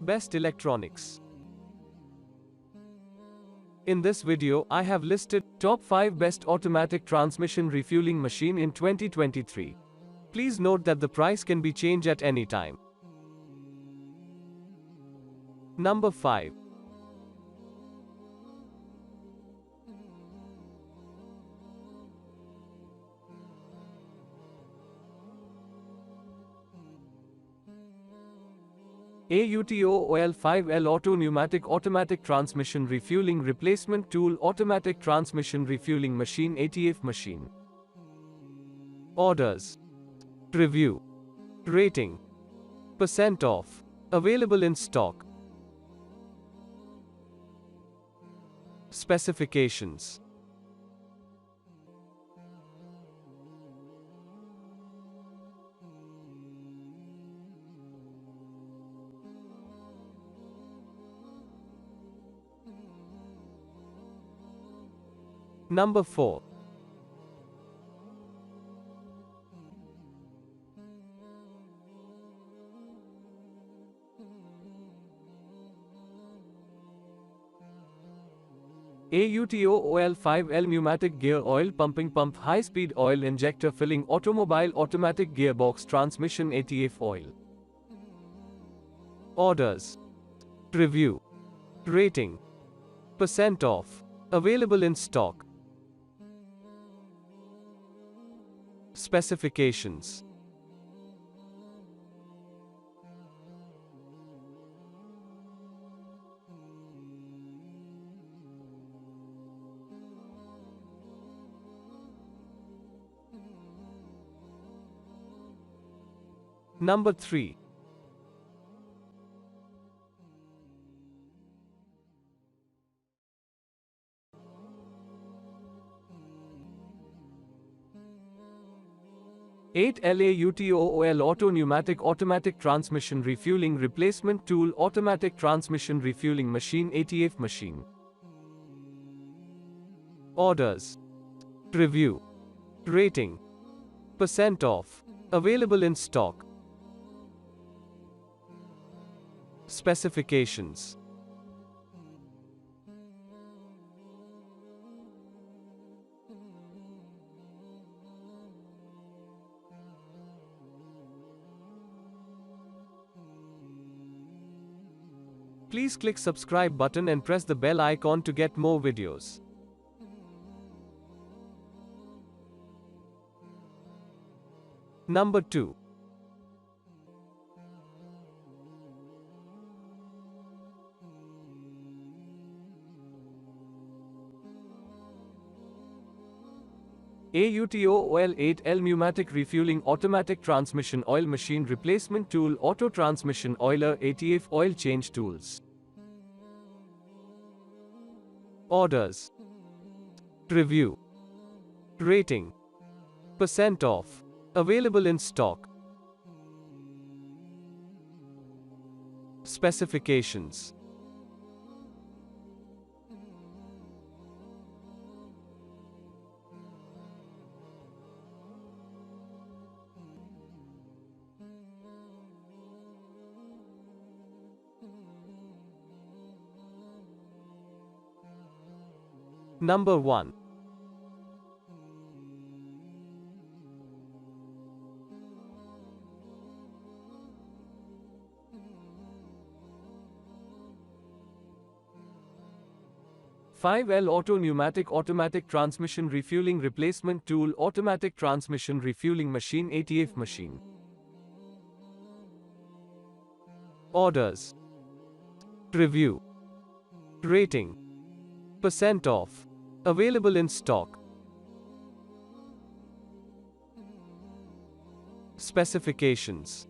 Best electronics. In this video, I have listed top 5 best automatic transmission refueling machine in 2023. Please note that the price can be changed at any time. Number 5. AUTOOL 5L Auto Pneumatic Automatic Transmission Refueling Replacement Tool Automatic Transmission Refueling Machine ATF Machine. Orders. Review. Rating. Percent off. Available in stock. Specifications. Number 4. AUTOOL 5L Pneumatic Gear Oil Pumping Pump High-Speed Oil Injector Filling Automobile Automatic Gearbox Transmission ATF Oil. Orders. Review. Rating. Percent off. Available in stock. Specifications. Number 3. AUTOOL Auto Pneumatic Automatic Transmission Refueling Replacement Tool Automatic Transmission Refueling Machine ATF Machine. Orders. Review. Rating. Percent off. Available in stock. Specifications. Please click subscribe button and press the bell icon to get more videos. Number 2. AUTOOL 8L Pneumatic Refueling Automatic Transmission Oil Machine Replacement Tool Auto Transmission Oiler ATF Oil Change Tools. Orders. Review. Rating. Percent off. Available in stock. Specifications. Number 1. "5L Auto Pneumatic Automatic Transmission Refueling Replacement Tool Automatic Transmission Refueling Machine ATF Machine." Orders. Review. Rating. Percent off. Available in stock. Specifications.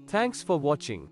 Thanks for watching.